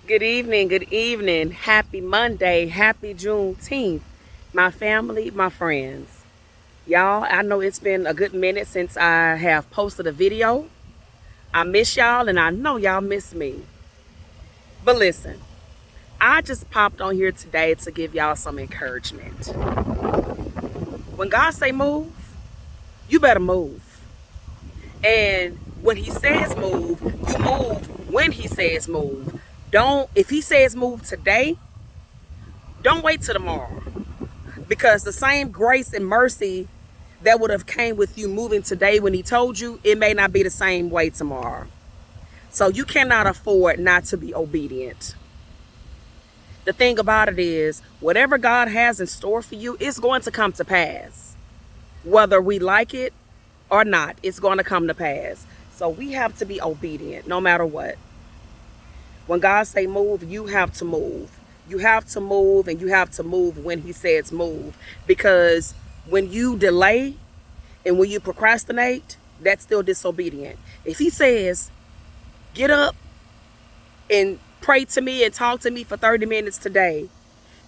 Good evening, good evening. Happy Monday, happy Juneteenth. My family, my friends. Y'all, I know it's been a good minute since I have posted a video. I miss y'all and I know y'all miss me. But listen, I just popped on here today to give y'all some encouragement. When God say move, you better move. And when he says move, you move when he says move. If he says move today, don't wait till tomorrow. Because the same grace and mercy that would have came with you moving today when he told you, it may not be the same way tomorrow. So you cannot afford not to be obedient. The thing about it is, whatever God has in store for you, it's going to come to pass. Whether we like it or not, it's going to come to pass. So we have to be obedient no matter what. When God say move, you have to move. You have to move, and you have to move when he says move. Because when you delay and when you procrastinate, that's still disobedient. If he says, get up and pray to me and talk to me for 30 minutes today,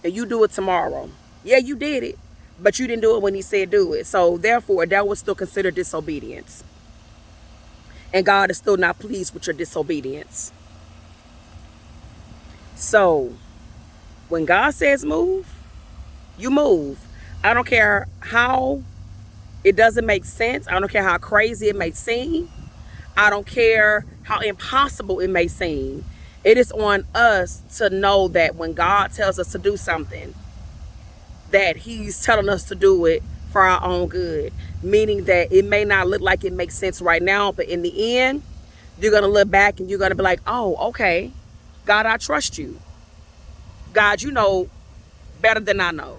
and you do it tomorrow. Yeah, you did it, but you didn't do it when he said do it. So therefore, that was still considered disobedience. And God is still not pleased with your disobedience. So when God says move, you move. I don't care how it doesn't make sense. I don't care how crazy it may seem. I don't care how impossible it may seem. It is on us to know that when God tells us to do something, that he's telling us to do it for our own good. Meaning that it may not look like it makes sense right now, but in the end, you're going to look back and you're going to be like, oh, okay, God, I trust you. God, you know better than I know.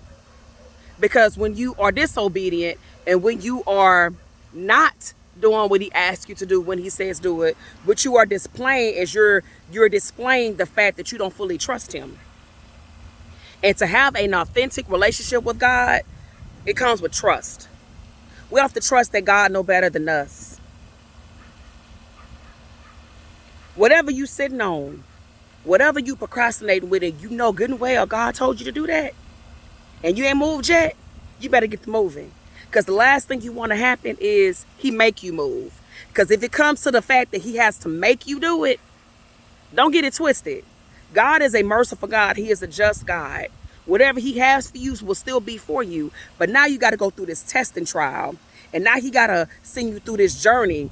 Because when you are disobedient and when you are not doing what he asks you to do when he says do it, what you are displaying is you're displaying the fact that you don't fully trust him. And to have an authentic relationship with God, it comes with trust. We have to trust that God knows better than us. Whatever you sitting on, whatever you procrastinating with, and you know good and well God told you to do that, and you ain't moved yet, you better get to moving. Because the last thing you want to happen is he make you move. Because if it comes to the fact that he has to make you do it, don't get it twisted. God is a merciful God. He is a just God. Whatever he has for you will still be for you. But now you got to go through this test and trial. And now he got to send you through this journey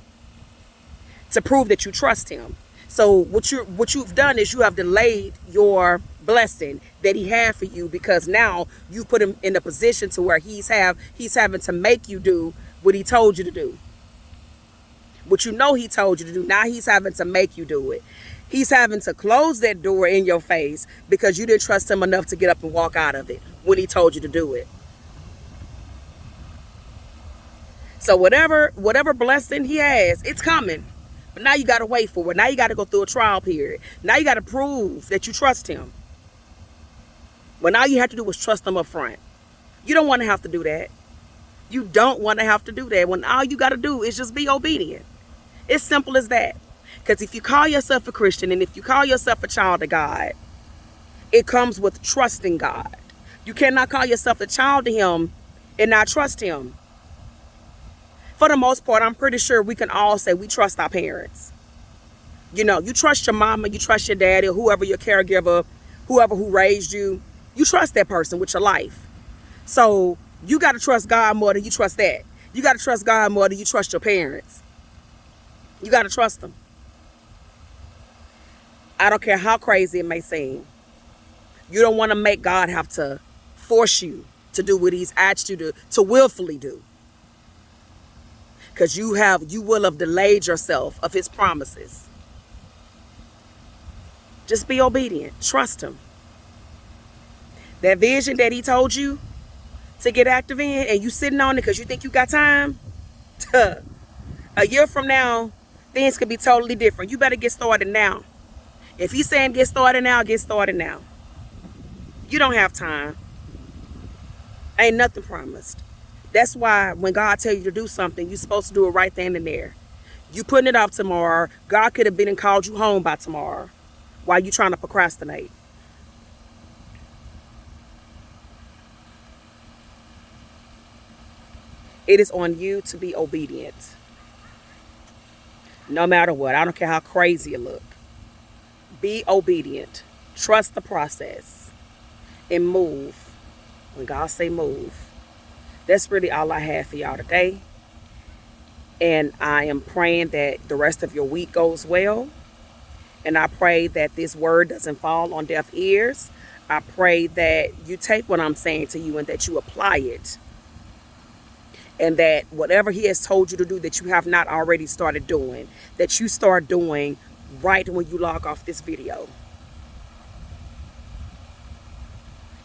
to prove that you trust him. So what you've done is you have delayed your blessing that he had for you, because now you put him in a position to where he's having to make you do what he told you to do. What you know he told you to do, now he's having to make you do it. He's having to close that door in your face because you didn't trust him enough to get up and walk out of it when he told you to do it. So whatever blessing he has, it's coming. But now you got to wait for it. Now you got to go through a trial period. Now you got to prove that you trust him. When all you have to do is trust him up front. You don't want to have to do that. You don't want to have to do that when all you got to do is just be obedient. It's simple as that. Because if you call yourself a Christian and if you call yourself a child of God, it comes with trusting God. You cannot call yourself a child of him and not trust him. For the most part, I'm pretty sure we can all say we trust our parents. You know, you trust your mama, you trust your daddy, or whoever your caregiver, whoever who raised you. You trust that person with your life. So you got to trust God more than you trust that. You got to trust God more than you trust your parents. You got to trust them. I don't care how crazy it may seem. You don't want to make God have to force you to do what he's asked you to willfully do. Because you will have delayed yourself of his promises. Just be obedient. Trust him. That vision that he told you to get active in, and you sitting on it because you think you got time, a year from now, things could be totally different. You better get started now. If he's saying get started now, get started now. You don't have time. Ain't nothing promised. That's why when God tells you to do something, you're supposed to do it right then and there. You putting it off tomorrow, God could have been and called you home by tomorrow. while you're trying to procrastinate. It is on you to be obedient. No matter what. I don't care how crazy it look. Be obedient. Trust the process. And move. When God say move. That's really all I have for y'all today. And I am praying that the rest of your week goes well. And I pray that this word doesn't fall on deaf ears. I pray that you take what I'm saying to you and that you apply it. And that whatever he has told you to do that you have not already started doing, that you start doing right when you log off this video.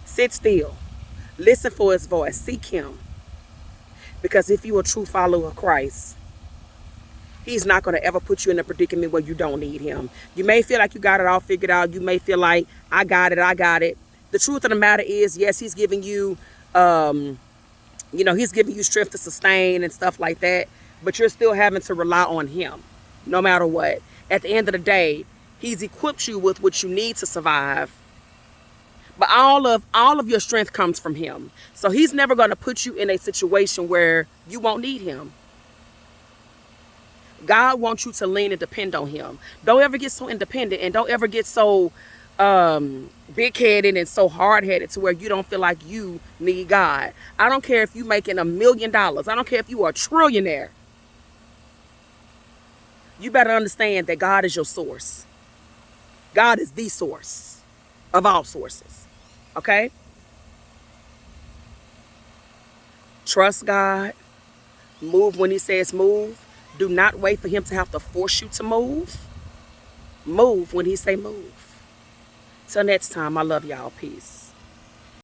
Sit still. Listen for his voice. Seek him. Because if you're a true follower of Christ, he's not going to ever put you in a predicament where you don't need him. You may feel like you got it all figured out. You may feel like, I got it. The truth of the matter is, yes, he's giving you, he's giving you strength to sustain and stuff like that. But you're still having to rely on him, no matter what. At the end of the day, he's equipped you with what you need to survive. But all of your strength comes from him. So he's never going to put you in a situation where you won't need him. God wants you to lean and depend on him. Don't ever get so independent, and don't ever get so big-headed and so hard-headed to where you don't feel like you need God. I don't care if you're making $1 million. I don't care if you are a trillionaire. You better understand that God is your source. God is the source of all sources. Okay? Trust God. Move when he says move. Do not wait for him to have to force you to move. Move when he say move. Till next time, I love y'all. Peace.